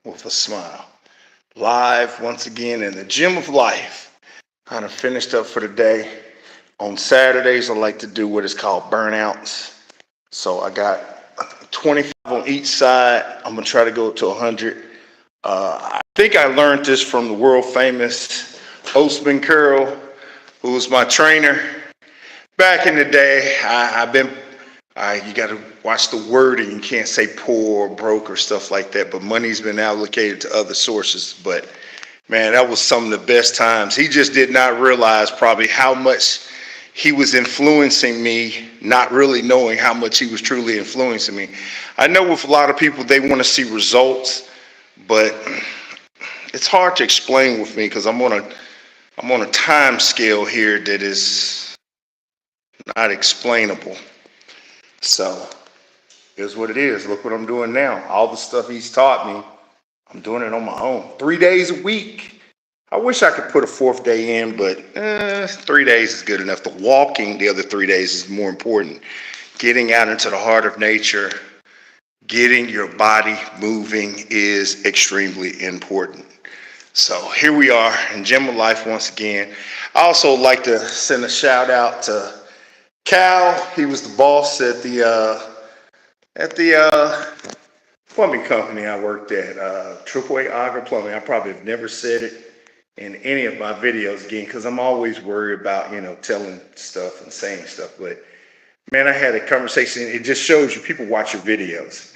with a smile. Live once again in the gym of life. Kind of finished up for the day. On Saturdays, I like to do what is called burnouts. So I got 25 on each side. I'm gonna try to go up to 100. I think I learned this from the world famous Osman Curl, who was my trainer back in the day. You got to watch the wording. You can't say poor or broke or stuff like that. But money's been allocated to other sources. But man, that was some of the best times. He just did not realize probably how much he was influencing me, not really knowing how much he was truly influencing me. I know with a lot of people, they want to see results, but it's hard to explain with me because I'm on a time scale here that is not explainable. So here's what it is. Look what I'm doing now. All the stuff he's taught me, I'm doing it on my own. 3 days a week. I wish I could put a fourth day in, but 3 days is good enough. The walking the other 3 days is more important. Getting out into the heart of nature, getting your body moving is extremely important. So here we are in Gym of Life once again. I also like to send a shout out to Cal. He was the boss at the plumbing company I worked at, AAA Auger Plumbing. I probably have never said it in any of my videos again because I'm always worried about, telling stuff and saying stuff. But man, I had a conversation. It just shows you people watch your videos.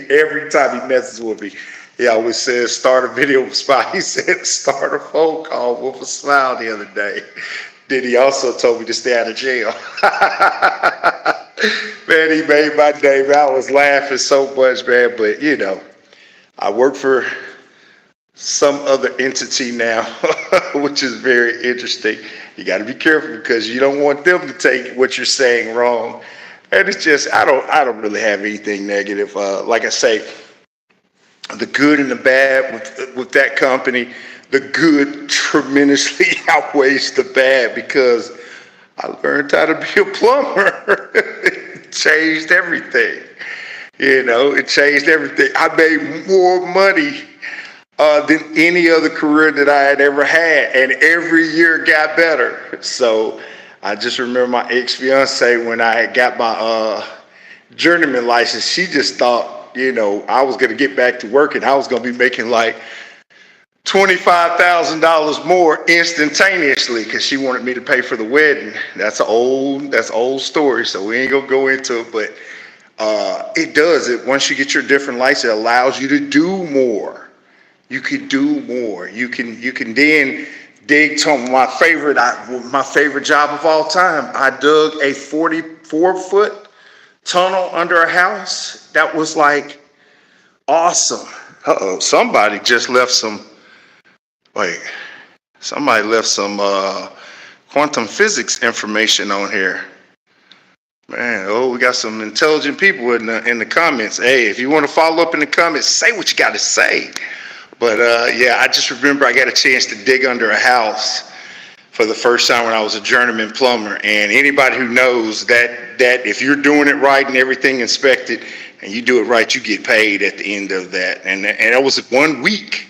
Every time he messes with me, he always says, start a video with a smile. He said, start a phone call with a smile the other day. Then he also told me to stay out of jail. Man, he made my day. Man, I was laughing so much, man. But, I work for some other entity now, which is very interesting. You got to be careful because you don't want them to take what you're saying wrong. And it's just, I don't really have anything negative. Like I say, the good and the bad with that company, the good tremendously outweighs the bad because I learned how to be a plumber. It changed everything. It changed everything. I made more money than any other career that I had ever had, and every year got better. So I just remember my ex-fiance when I had got my journeyman license. She just thought, I was going to get back to work and I was going to be making like $25,000 more instantaneously because she wanted me to pay for the wedding. That's old story, so we ain't gonna go into it. But it does it once you get your different license. It allows you to do more. You can do more. You can then dig to my favorite job of all time. I dug a 44-foot tunnel under a house. That was like awesome. Somebody just left some. Somebody left some quantum physics information on here. Man, we got some intelligent people in the comments. Hey, if you want to follow up in the comments, say what you got to say. But I just remember I got a chance to dig under a house for the first time when I was a journeyman plumber. And anybody who knows that if you're doing it right and everything inspected and you do it right, you get paid at the end of that. And that was 1 week.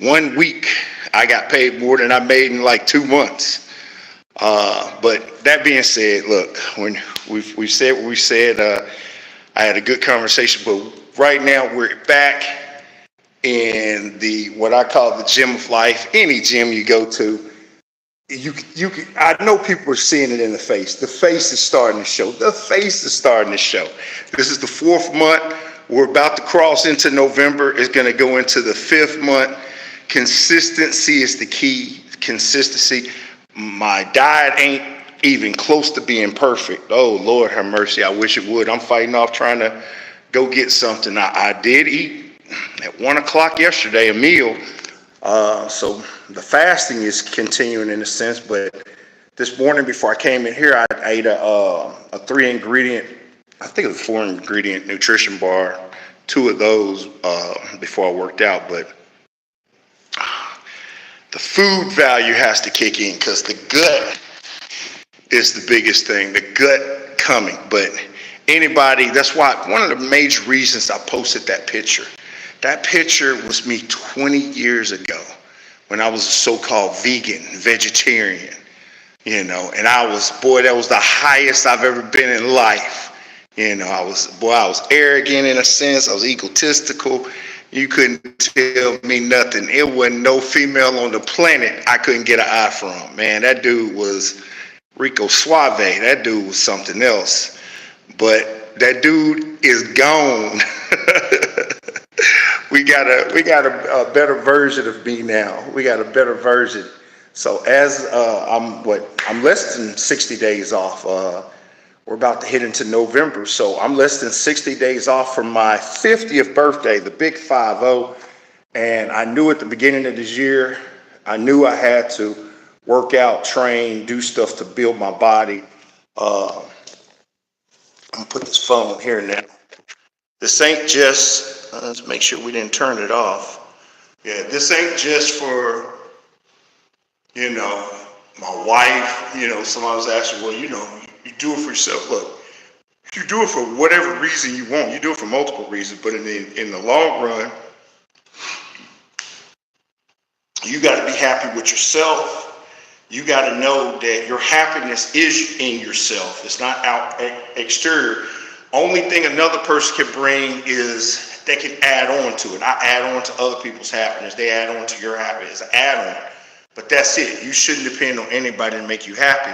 1 week, I got paid more than I made in like 2 months. But that being said, look, when we've said what we said, I had a good conversation. But right now we're back in what I call the gym of life. Any gym you go to, I know people are seeing it in the face. The face is starting to show. The face is starting to show. This is the 4th month. We're about to cross into November. It's going to go into the 5th month. Consistency is the key. Consistency. My diet ain't even close to being perfect. Oh, Lord have mercy. I wish it would. I'm fighting off trying to go get something. I did eat at 1 o'clock yesterday, a meal. So the fasting is continuing in a sense. But this morning before I came in here, I ate a 3-ingredient, I think it was 4-ingredient nutrition bar. 2 of those before I worked out. But the food value has to kick in because the gut is the biggest thing, the gut coming. But anybody, that's why one of the major reasons I posted that picture, That picture was me 20 years ago when I was a so-called vegan, vegetarian, and that was the highest I've ever been in life. I was arrogant in a sense. I was egotistical. You couldn't tell me nothing. It wasn't no female on the planet I couldn't get an eye from. Man, that dude was Rico Suave. That dude was something else. But that dude is gone. we got a better version of me now. We got a better version. So as I'm less than 60 days off. We're about to hit into November, so I'm less than 60 days off from my 50th birthday, the big 50. And I knew at the beginning of this year, I knew I had to work out, train, do stuff to build my body. I'm gonna put this phone here now. This ain't just, let's make sure we didn't turn it off. Yeah, this ain't just for, my wife. Somebody's asking, well, you do it for yourself. Look, you do it for whatever reason you want. You do it for multiple reasons, but in the long run, you got to be happy with yourself. You got to know that your happiness is in yourself. It's not out exterior. Only thing another person can bring is they can add on to it. I add on to other people's happiness. They add on to your happiness. Add on. But that's it. You shouldn't depend on anybody to make you happy.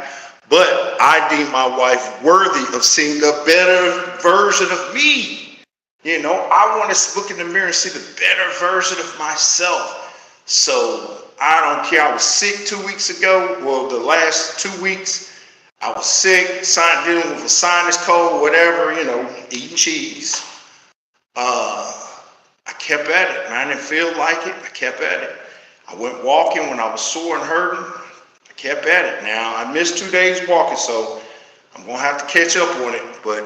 But I deem my wife worthy of seeing the better version of me. I want to look in the mirror and see the better version of myself. So I don't care. I was sick 2 weeks ago. Well, the last 2 weeks, I was sick, dealing with a sinus cold, whatever, eating cheese. I kept at it, and I didn't feel like it. I kept at it. I went walking when I was sore and hurting. I kept at it. Now, I missed 2 days walking, so I'm going to have to catch up on it. But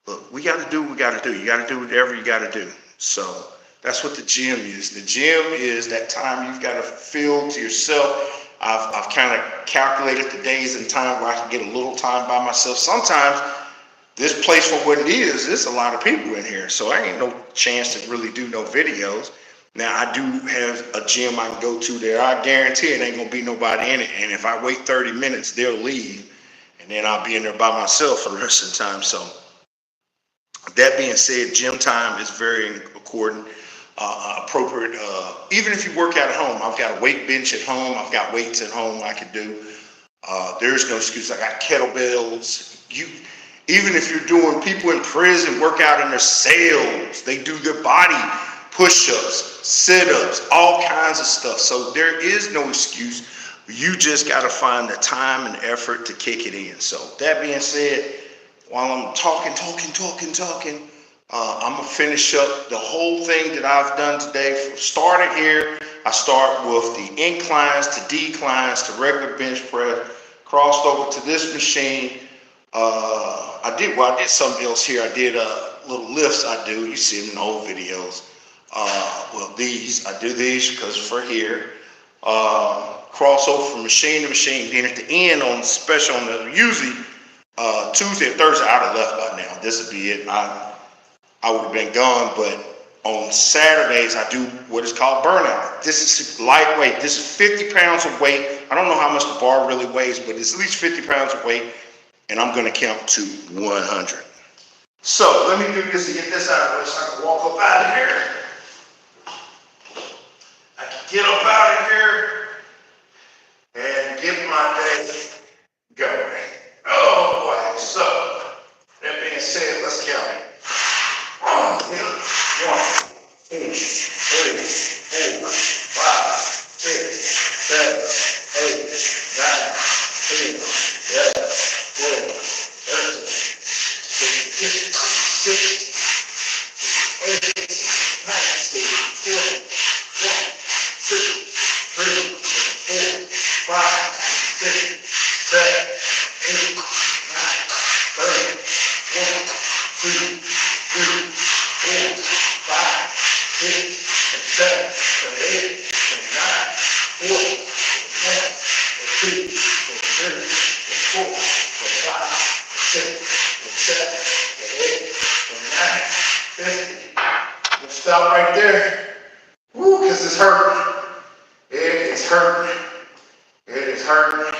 look, we got to do what we got to do. You got to do whatever you got to do. So that's what the gym is. The gym is that time you've got to feel to yourself. I've kind of calculated the days and time where I can get a little time by myself. Sometimes this place, for what it is, there's a lot of people in here, so I ain't no chance to really do no videos. Now, I do have a gym I can go to there. I guarantee it ain't going to be nobody in it. And if I wait 30 minutes, they'll leave. And then I'll be in there by myself for the rest of the time. So that being said, gym time is very important, appropriate. Even if you work out at home, I've got a weight bench at home. I've got weights at home I can do. There's no excuse. I got kettlebells. Even if you're doing, people in prison work out in their cells. They do their body push-ups, sit-ups, all kinds of stuff. So there is no excuse. You just got to find the time and effort to kick it in. So that being said, while I'm talking, I'm going to finish up the whole thing that I've done today. Started here, I start with the inclines to declines to regular bench press, crossed over to this machine. I did something else here. I did little lifts I do. You see them in the old videos. I do these because for here. Cross over from machine to machine. Then at the end usually Tuesday and Thursday, I'd have left by now. This would be it. I would have been gone, but on Saturdays, I do what is called burnout. This is lightweight. This is 50 pounds of weight. I don't know how much the bar really weighs, but it's at least 50 pounds of weight, and I'm going to count to 100. So let me do this to get this out of the way so I can walk up out of here. I can get up out of here and get my day going. Oh boy, so that being said, let's go. 1, 2, 3, 4, 5, 6, 7, 8, 9, 10, 11, 12, 13, 14, 15, 16, 18, 19, 20, 1, 2, 3, 4, 5, 6, 7, 8, 9, 30, 1, 2, 3, 4, 5, 6, 7, 8, 9, 40, 1, 2, 3, 4, 5, 6, 7, 8, 9, 50. Let's stop is hurting. It is hurting. It is hurting.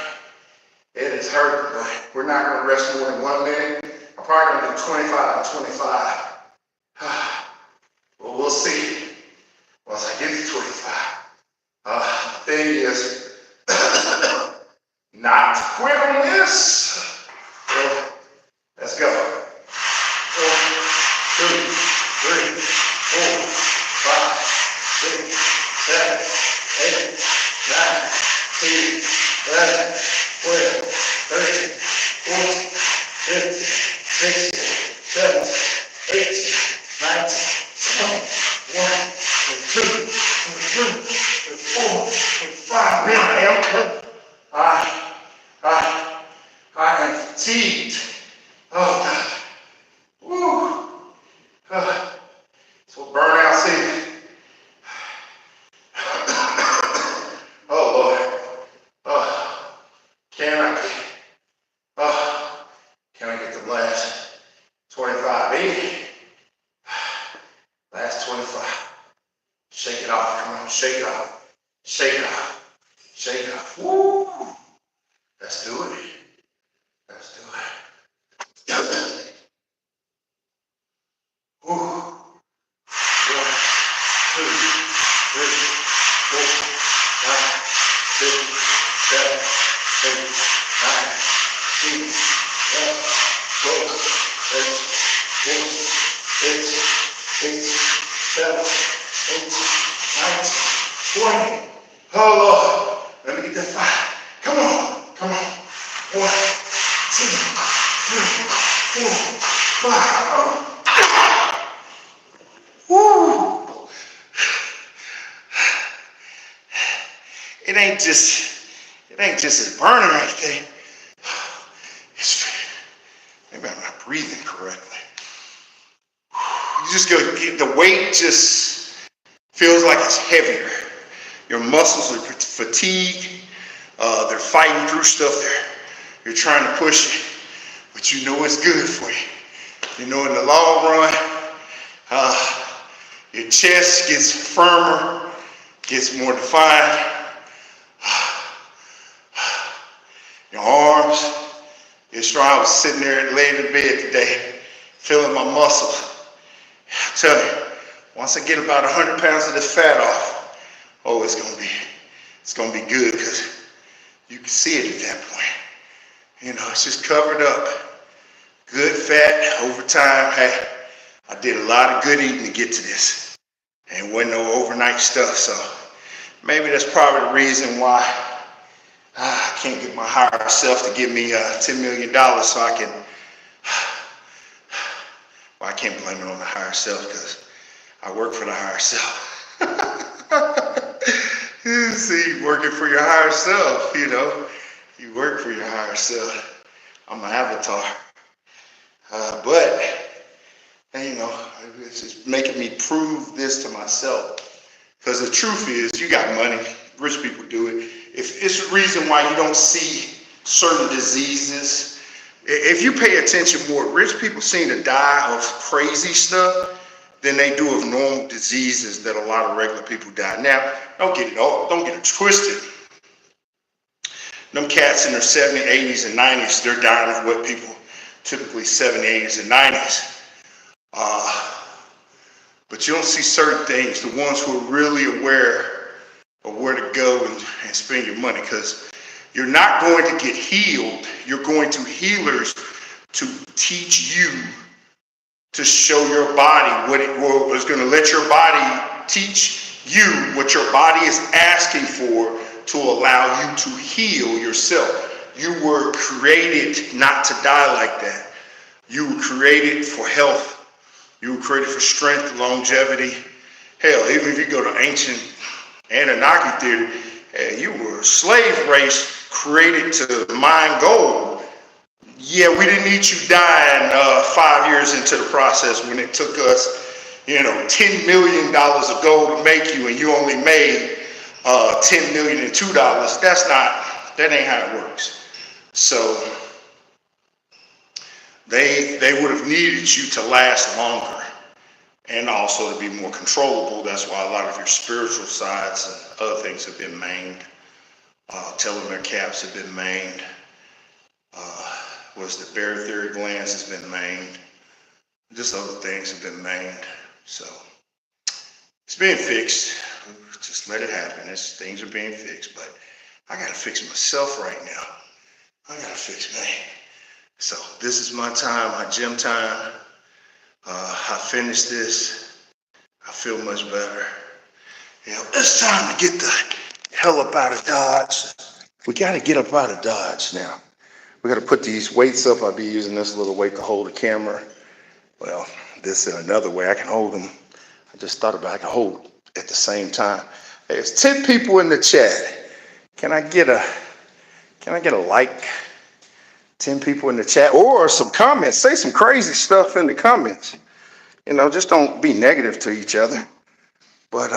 It is hurting, but we're not going to rest more than 1 minute. I'm probably going to do 25 and 25. Well, we'll see once I get to 25. The thing is, not to quit on this. So, let's go. 1, 2, 3, 4, 5, 6, 7, 8, 9, 10, 11, 12, 13, 14, 15, 16, 17, 18, 19, 20, 21, 22, 23, 24, 25. Man, I am fatigued. Oh, God. Woo. That's what burnout's in. Oh, Lord. Can I get the last 25? 80. Last 25. Shake it off. Come on, shake it off. Shake it off. Shake it off. Woo. Let's do it. Let's do it. Woo. 1, 2, 3, 4, 5, 6, 7, 8, 9, 10, 11, 12, 13, 14, 15, 16, 17, 18, 19, 20. Oh, Lord. Let me get that 5. Come on. Come on. 1, 2, 3, 4, 5. Woo. It ain't just a burning or anything. Maybe I'm not breathing correctly. You just go, the weight just feels like it's heavier. Your muscles are fatigued. They're fighting through stuff there. You're trying to push it, but you know it's good for you. You know in the long run, your chest gets firmer, gets more defined. Your arms, you're strong. I was sitting there laying in bed today, feeling my muscles. I tell you, once I get about 100 pounds of this fat off, oh, it's gonna be good because you can see it at that point. You know, it's just covered up. Good fat over time. Hey, I did a lot of good eating to get to this. And it wasn't no overnight stuff, so maybe that's probably the reason why I can't get my higher self to give me $10 million so I can, well, I can't blame it on the higher self because I work for the higher self. See, working for your higher self, you know. You work for your higher self. I'm an avatar. But, you know, it's just making me prove this to myself. Because the truth is, you got money. Rich people do it. If it's the reason why you don't see certain diseases. If you pay attention more, rich people seem to die of crazy stuff than they do of normal diseases that a lot of regular people die. Now, don't get it twisted. Them cats in their 70s, 80s, and 90s, they're dying of what people typically 70s, 80s, and 90s. But you don't see certain things, the ones who are really aware of where to go and spend your money, because you're not going to get healed. You're going to healers to teach you, to show your body what it was going to let your body teach you what your body is asking for to allow you to heal yourself. You were created not to die like that. You were created for health. You were created for strength, longevity. Hell, even if you go to ancient Anunnaki theory, you were a slave race created to mine gold. Yeah, we didn't need you dying 5 years into the process when it took us, $10 million of gold to make you, and you only made $10 million and $2. That ain't how it works. So they would have needed you to last longer. and also to be more controllable. That's why a lot of your spiritual sides and other things have been maimed. Telomere caps have been maimed. Was the barytheric glands has been maimed. Just other things have been maimed. So it's being fixed. Just let it happen. Things are being fixed. But I gotta fix myself right now. I gotta fix me. So this is my time, my gym time. I finished this. I feel much better. It's time to get the hell up out of Dodge. We got to get up out of Dodge now. We got to put these weights up. I'll be using this little weight to hold the camera. Well, this is another way I can hold them. I just thought about I can hold at the same time. There's 10 people in the chat. Can I get a like? 10 people in the chat or some comments. Say some crazy stuff in the comments. Just don't be negative to each other. But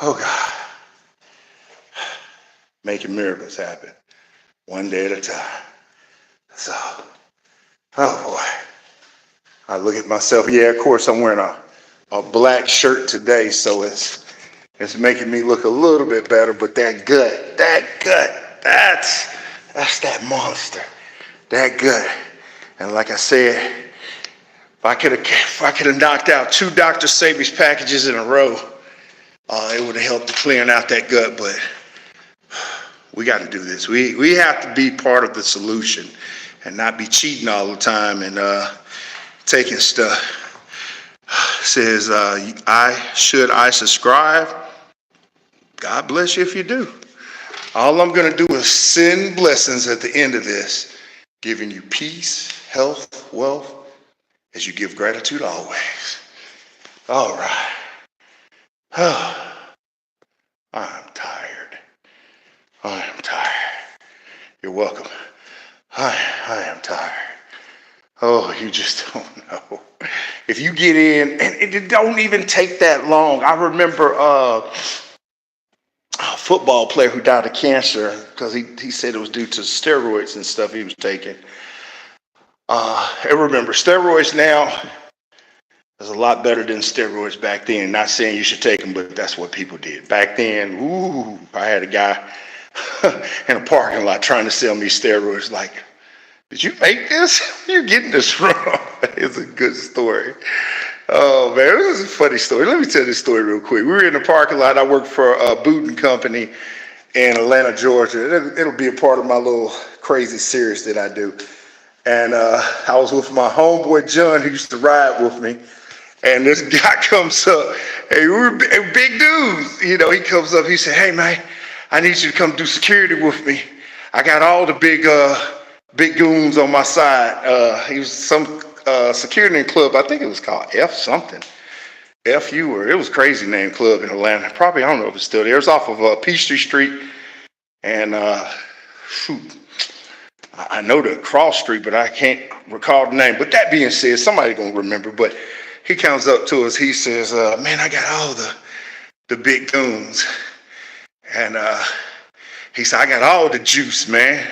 oh God, making miracles happen one day at a time. So, oh boy, I look at myself. Yeah, of course I'm wearing a black shirt today, so it's making me look a little bit better. But that gut, that's that monster, that gut. And like I said, if I could have knocked out 2 Dr. Sabi's packages in a row, it would have helped clearing out that gut. But we got to do this. We have to be part of the solution and not be cheating all the time and taking stuff. Says, I subscribe? God bless you if you do. All I'm going to do is send blessings at the end of this, giving you peace, health, wealth, as you give gratitude always. All right. Oh, I'm tired. I am tired. You're welcome. I am tired. Oh, you just don't know. If you get in, and it don't even take that long. I remember a football player who died of cancer because he said it was due to steroids and stuff he was taking. I remember steroids now is a lot better than steroids back then. Not saying you should take them, but that's what people did. Back then, I had a guy in a parking lot trying to sell me steroids. Like, did you make this? You're getting this from? It's a good story. Oh, man, this is a funny story. Let me tell this story real quick. We were in the parking lot. I worked for a booting company in Atlanta, Georgia. It'll be a part of my little crazy series that I do. And I was with my homeboy, John, who used to ride with me. And this guy comes up. Hey, we were big dudes. He comes up. He said, hey, man, I need you to come do security with me. I got all the big goons on my side. He was some security club. I think it was called F something. FU, or it was a crazy name club in Atlanta. Probably, I don't know if it's still there. It was off of Peachtree Street. And I know the cross street, but I can't recall the name. But that being said, somebody gonna remember. But he comes up to us. He says, man, I got all the big goons. And he said, I got all the juice, man.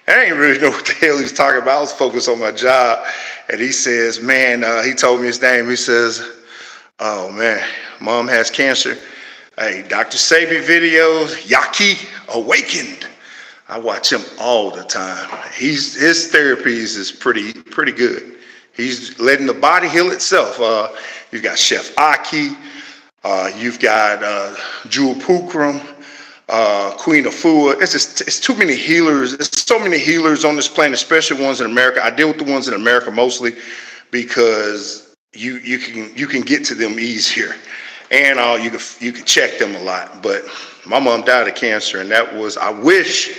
I didn't really know what the hell he was talking about. I was focused on my job. And he says, man, he told me his name. He says, oh, man, mom has cancer. Hey, Dr. Sabi videos, Yaki Awakened. I watch him all the time. His therapies is pretty good. He's letting the body heal itself. You've got Chef Aki. You've got Jewel Pukram, Queen Afua. It's too many healers. There's so many healers on this planet, especially ones in America. I deal with the ones in America mostly because you can get to them easier, and you can check them a lot. But my mom died of cancer, and that was, I wish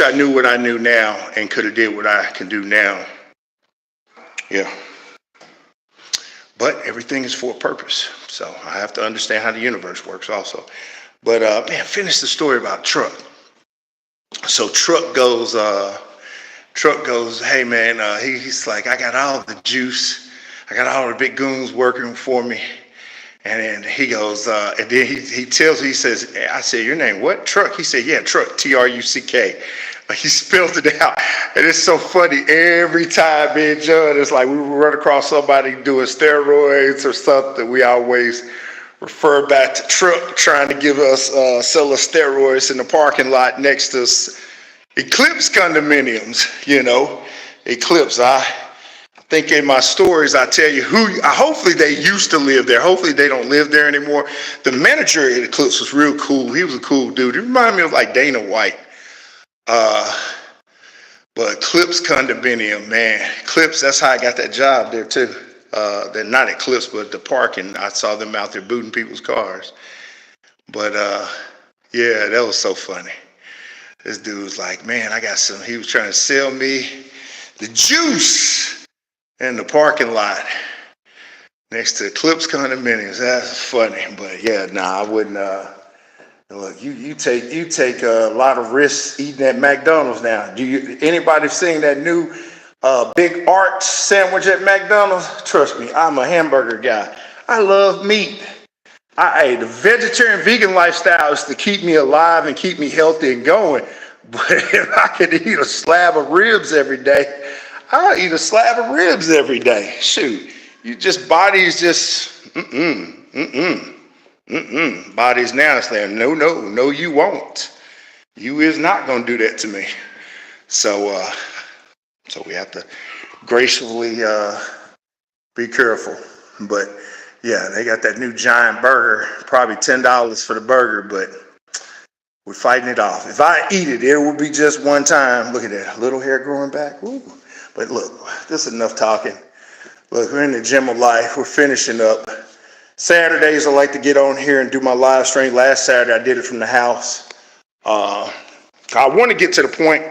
I knew what I knew now and could have did what I can do now. Yeah. But everything is for a purpose. So I have to understand how the universe works also. But man, finish the story about Truck. So Truck goes, hey man, he's like, I got all the juice. I got all the big goons working for me. And then he goes, and then he tells me, he says, I said, your name what? Truck? He said, yeah, Truck, Truck. He spelled it out. And it's so funny. Every time me and John, it's like we run across somebody doing steroids or something, we always refer back to Truck trying to give us, sell us steroids in the parking lot next to Eclipse condominiums, Eclipse. I think in my stories, I tell you hopefully they used to live there. Hopefully they don't live there anymore. The manager at Eclipse was real cool. He was a cool dude. He reminded me of like Dana White. But Eclipse condominium, man. Eclipse, that's how I got that job there too. Not Eclipse, but the parking. I saw them out there booting people's cars. But yeah, that was so funny. This dude was like, man, he was trying to sell me the juice in the parking lot next to Eclipse condominiums. That's funny. But yeah, I wouldn't. Look, you take a lot of risks eating at McDonald's now. Anybody seen that new Big Arch sandwich at McDonald's? Trust me, I'm a hamburger guy. I love meat. The vegetarian vegan lifestyle is to keep me alive and keep me healthy and going. But if I could eat a slab of ribs every day, I'll eat a slab of ribs every day. Shoot, body's just, Body's now saying, no, you won't. You is not going to do that to me. So we have to gracefully be careful. But yeah, they got that new giant burger, probably $10 for the burger, but we're fighting it off. If I eat it, it will be just one time. Look at that, little hair growing back. Ooh. But look, this is enough talking. Look, we're in the gym of life. We're finishing up. Saturdays, I like to get on here and do my live stream. Last Saturday, I did it from the house. I want to get to the point,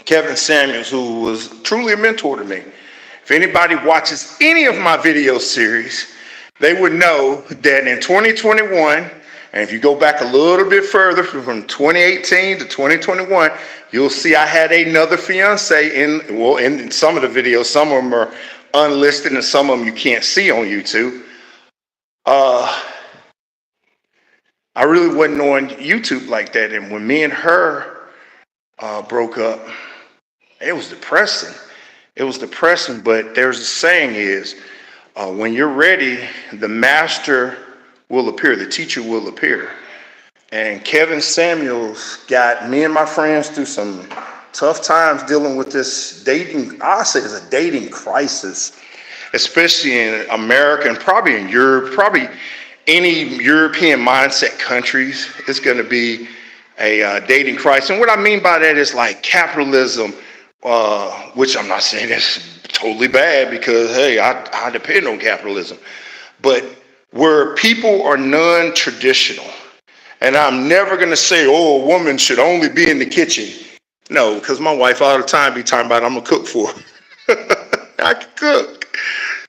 Kevin Samuels, who was truly a mentor to me. If anybody watches any of my video series, they would know that in 2021, and if you go back a little bit further from 2018 to 2021, you'll see I had another fiance in some of the videos. Some of them are unlisted and some of them you can't see on YouTube. I really wasn't on YouTube like that. And when me and her broke up, it was depressing. But there's a saying is, when you're ready, the master will appear, the teacher will appear. And Kevin Samuels got me and my friends through some tough times dealing with this dating, I say it's a dating crisis, especially in America and probably in Europe, probably any European mindset countries. It's going to be a dating crisis. And what I mean by that is like capitalism, which I'm not saying is totally bad because, hey, I depend on capitalism. But where people are non-traditional, and I'm never going to say, a woman should only be in the kitchen. No, because my wife all the time be talking about I'm going to cook for her. I can cook.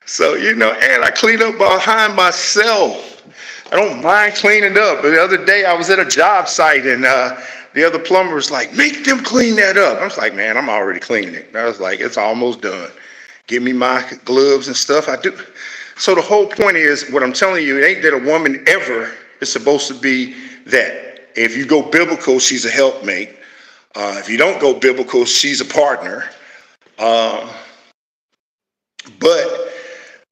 So, and I clean up behind myself. I don't mind cleaning up. But the other day I was at a job site and the other plumber was like, make them clean that up. I was like, man, I'm already cleaning it. I was like, it's almost done. Give me my gloves and stuff. I do. So the whole point is, what I'm telling you, it ain't that a woman ever is supposed to be that. If you go biblical, she's a helpmate. If you don't go biblical, she's a partner. But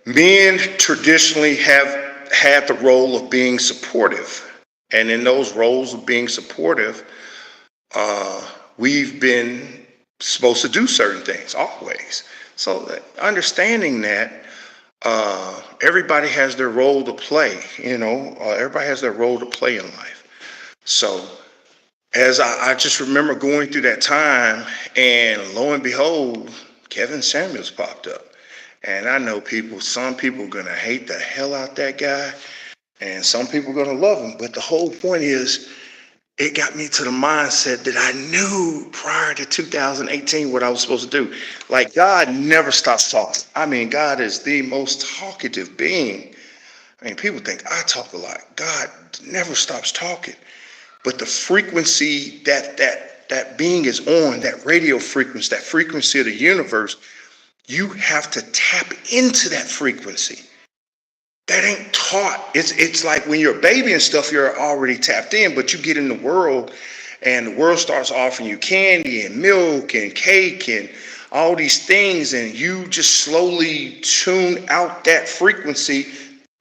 men traditionally have had the role of being supportive. And in those roles of being supportive, we've been supposed to do certain things always. So understanding that everybody has their role to play, everybody has their role to play in life. So as I just remember going through that time, and lo and behold, Kevin Samuels popped up. And I know some people are going to hate the hell out that guy, and some people are going to love him. But the whole point is, it got me to the mindset that I knew prior to 2018 what I was supposed to do. Like, God never stops talking. I mean, God is the most talkative being. I mean, people think I talk a lot. God never stops talking. But the frequency that being is on, that radio frequency, that frequency of the universe, you have to tap into that frequency. That ain't caught. It's like when you're a baby and stuff, you're already tapped in, but you get in the world and the world starts offering you candy and milk and cake and all these things, and you just slowly tune out that frequency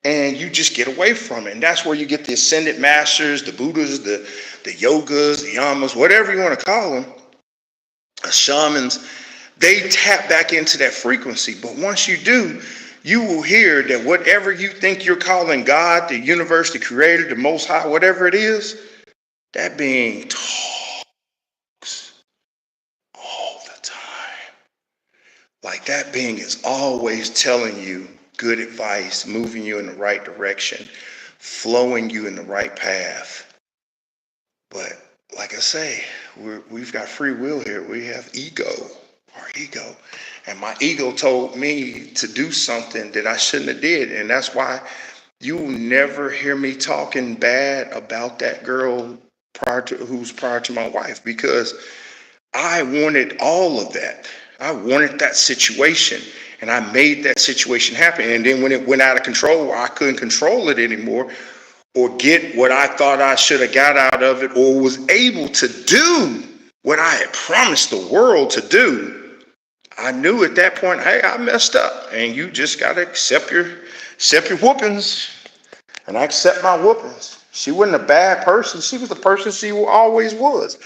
and you just get away from it. And that's where you get the ascended masters, the Buddhas, the yogas, the yamas, whatever you want to call them, the shamans. They tap back into that frequency. But once you do, you will hear that whatever you think you're calling God, the universe, the creator, the most high, whatever it is, that being talks all the time. Like that being is always telling you good advice, moving you in the right direction, flowing you in the right path. But like I say, we've got free will here. We have ego, our ego. And my ego told me to do something that I shouldn't have did. And that's why you will never hear me talking bad about that girl who's prior to my wife, because I wanted all of that. I wanted that situation, and I made that situation happen. And then when it went out of control, I couldn't control it anymore or get what I thought I should have got out of it, or was able to do what I had promised the world to do. I knew at that point, hey, I messed up, and you just got to accept your whoopings. And I accept my whoopings. She wasn't a bad person. She was the person she always was.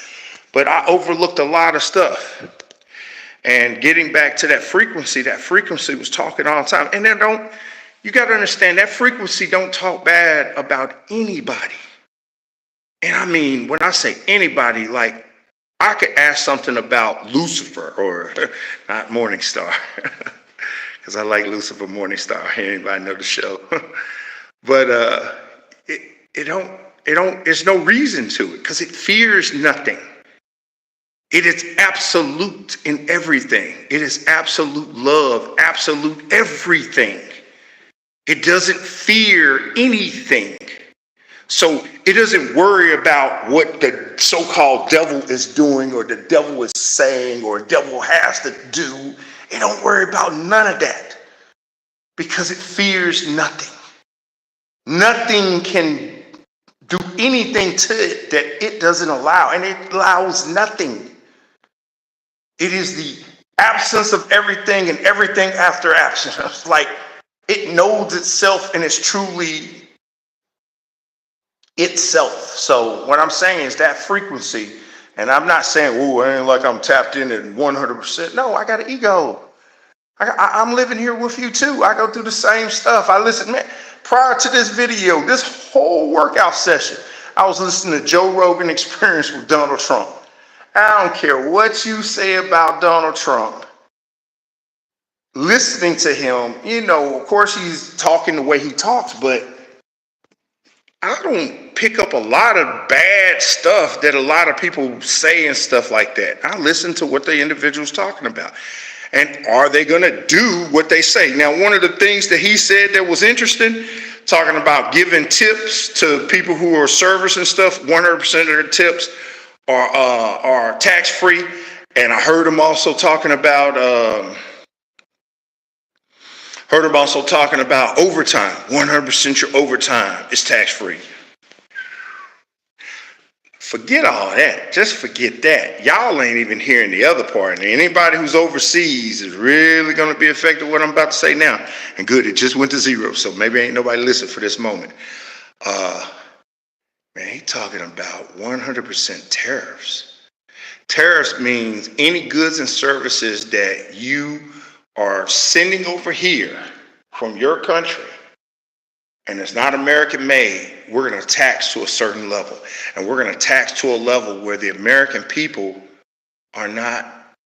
But I overlooked a lot of stuff. And getting back to that frequency was talking all the time. And then you got to understand, that frequency don't talk bad about anybody. And I mean, when I say anybody, like, I could ask something about Lucifer, or not Morning Star, because I like Lucifer Morningstar. Anybody know the show? But there's no reason to it, because it fears nothing. It is absolute in everything. It is absolute love, absolute everything. It doesn't fear anything. So it doesn't worry about what the so-called devil is doing, or the devil is saying, or the devil has to do. It don't worry about none of that, because it fears nothing. Nothing can do anything to it that it doesn't allow, and it allows nothing. It is the absence of everything and everything after absence. Like, it knows itself and is truly itself. So what I'm saying is that frequency, and I'm not saying, oh, it ain't like I'm tapped in at 100%. No, I got an ego. I'm living here with you too. I go through the same stuff. I listen, man, prior to this video, this whole workout session, I was listening to Joe Rogan Experience with Donald Trump. I don't care what you say about Donald Trump. Listening to him, of course he's talking the way he talks, but I don't pick up a lot of bad stuff that a lot of people say and stuff like that. I listen to what the individual's talking about. And are they going to do what they say? Now, one of the things that he said that was interesting, talking about giving tips to people who are servers and stuff, 100% of their tips are tax-free. And I heard him also talking about overtime. 100% your overtime is tax-free. Forget all that. Just forget that. Y'all ain't even hearing the other part. And anybody who's overseas is really going to be affected with what I'm about to say now. And good, it just went to zero, so maybe ain't nobody listening for this moment. Man, he talking about 100% tariffs. Tariffs means any goods and services that you are sending over here from your country, and it's not American made, we're going to tax to a certain level. And we're going to tax to a level where the American people are not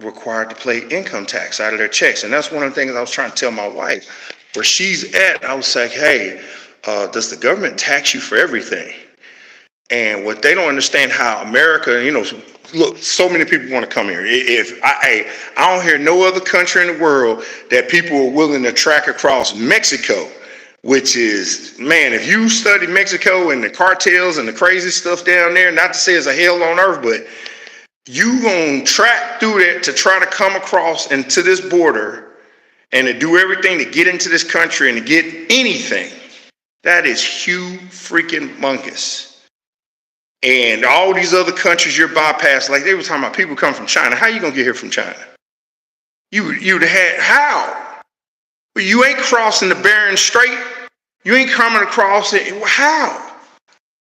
required to pay income tax out of their checks. And that's one of the things I was trying to tell my wife. Where she's at, I was like, hey, does the government tax you for everything? And what they don't understand, how America, look, so many people want to come here. I don't hear no other country in the world that people are willing to track across Mexico, which is, man, if you study Mexico and the cartels and the crazy stuff down there, not to say it's a hell on earth, but you gonna track through that to try to come across into this border and to do everything to get into this country and to get anything. That is huge freaking mungus. And all these other countries you're bypassed, like they were talking about people come from China. How you gonna get here from China? You'd had how? Well, you ain't crossing the Bering Strait. You ain't coming across it. How?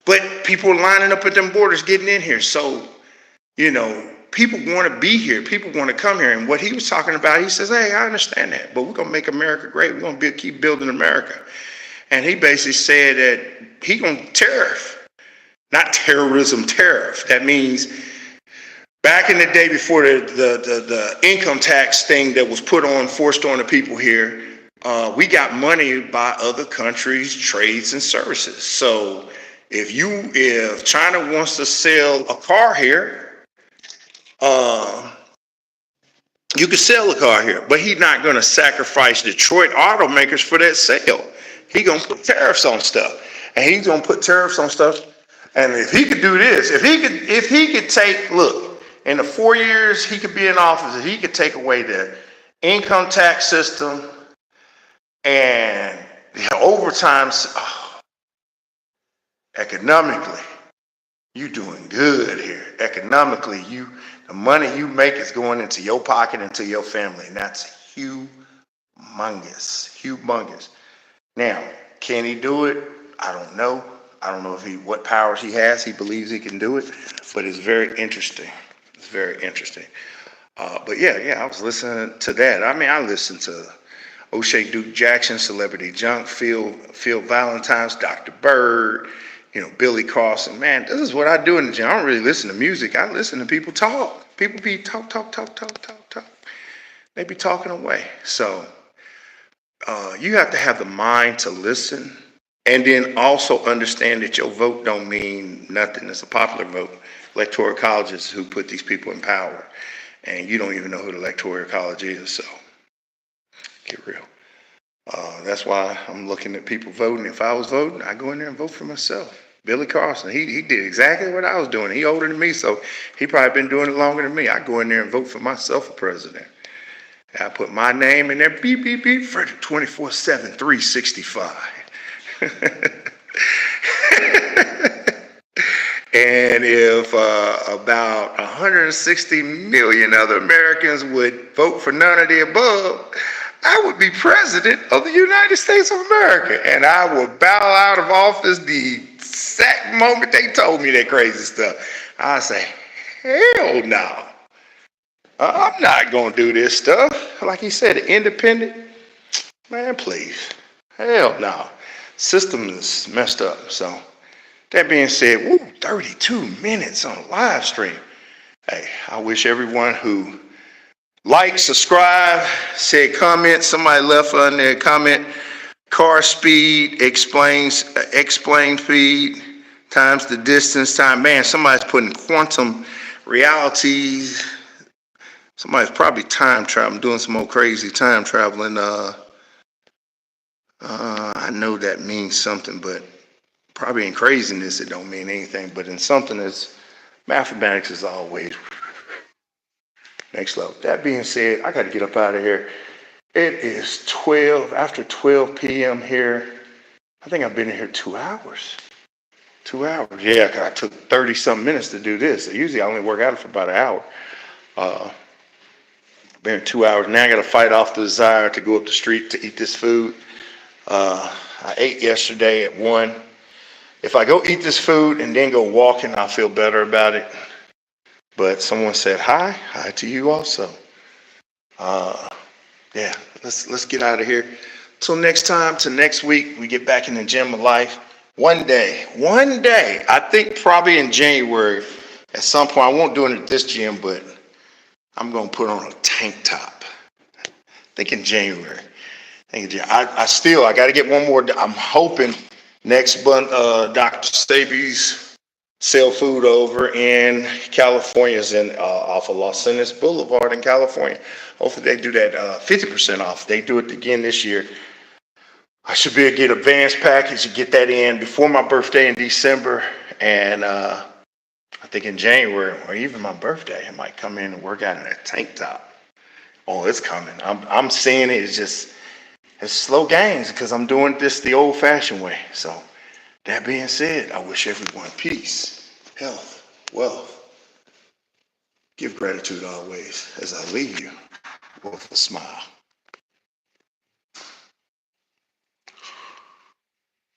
But people are lining up at them borders getting in here. So, people want to be here. People want to come here. And what he was talking about, he says, hey, I understand that, but we're going to make America great. We're going to keep building America. And he basically said that he going to tariff, not terrorism, tariff. That means back in the day before the income tax thing that was forced on the people here, we got money by other countries' trades and services. So if China wants to sell a car here, you can sell a car here, but he's not going to sacrifice Detroit automakers for that sale. He's going to put tariffs on stuff, and he's going to put tariffs on stuff. And if he could do this, if he could look, in the 4 years he could be in office, if he could take away the income tax system and the overtime, economically, you doing good here. Economically, the money you make is going into your pocket and to your family, and that's humongous. Now, can he do it? I don't know. I don't know what powers he has. He believes he can do it, but it's very interesting. It's very interesting. But yeah, I was listening to that. I mean, I listened to O'Shea Duke Jackson, Celebrity Junk, Phil Valentine's, Dr. Bird, Billy Carson. Man, this is what I do in the gym. I don't really listen to music. I listen to people talk. People be talk. They be talking away. So you have to have the mind to listen, and then also understand that your vote don't mean nothing. It's a popular vote. Electoral college is who put these people in power, and you don't even know who the electoral college is. So get real. That's why I'm looking at people voting. If I was voting, I go in there and vote for myself. Billy Carson, he did exactly what I was doing. He older than me, so he probably been doing it longer than me. I go in there and vote for myself for president. I put my name in there, beep, beep, beep, Frederick 24/7, 365. And if about 160 million other Americans would vote for none of the above, I would be president of the United States of America, and I would bow out of office the exact moment they told me that crazy stuff. I say, hell no. I'm not going to do this stuff. Like he said, independent. Man, please. Hell no. System is messed up. So that being said, 32 minutes on a live stream. Hey, I wish everyone who subscribe, said comment. Somebody left on there comment. Car speed explain speed times the distance time. Man, somebody's putting quantum realities. Somebody's probably time traveling, doing some more crazy time traveling. I know that means something, but probably in craziness it don't mean anything. But in something that's mathematics is always next level. That being said, I got to get up out of here. It is after 12 p.m. here. I think I've been in here 2 hours. 2 hours. Yeah, because I took 30-something minutes to do this. Usually I only work out for about an hour. Been here 2 hours. Now I got to fight off the desire to go up the street to eat this food. I ate yesterday at 1. If I go eat this food and then go walking, I'll feel better about it. But someone said hi to you also. Yeah, let's get out of here. Till next time, to next week, we get back in the gym of life. One day, I think probably in January, at some point, I won't do it at this gym, but I'm going to put on a tank top. I think in January. I got to get one more. I'm hoping next month, Dr. Staby's sell food over in California, off of Los Angeles Boulevard in California. Hopefully they do that 50% off. They do it again this year. I should be able to get advanced package and get that in before my birthday in December. And I think in January, or even my birthday, I might come in and work out in a tank top. Oh, it's coming. I'm seeing it. It's just, It's slow gains because I'm doing this the old-fashioned way. So that being said, I wish everyone peace, health, wealth. Give gratitude always as I leave you with a smile.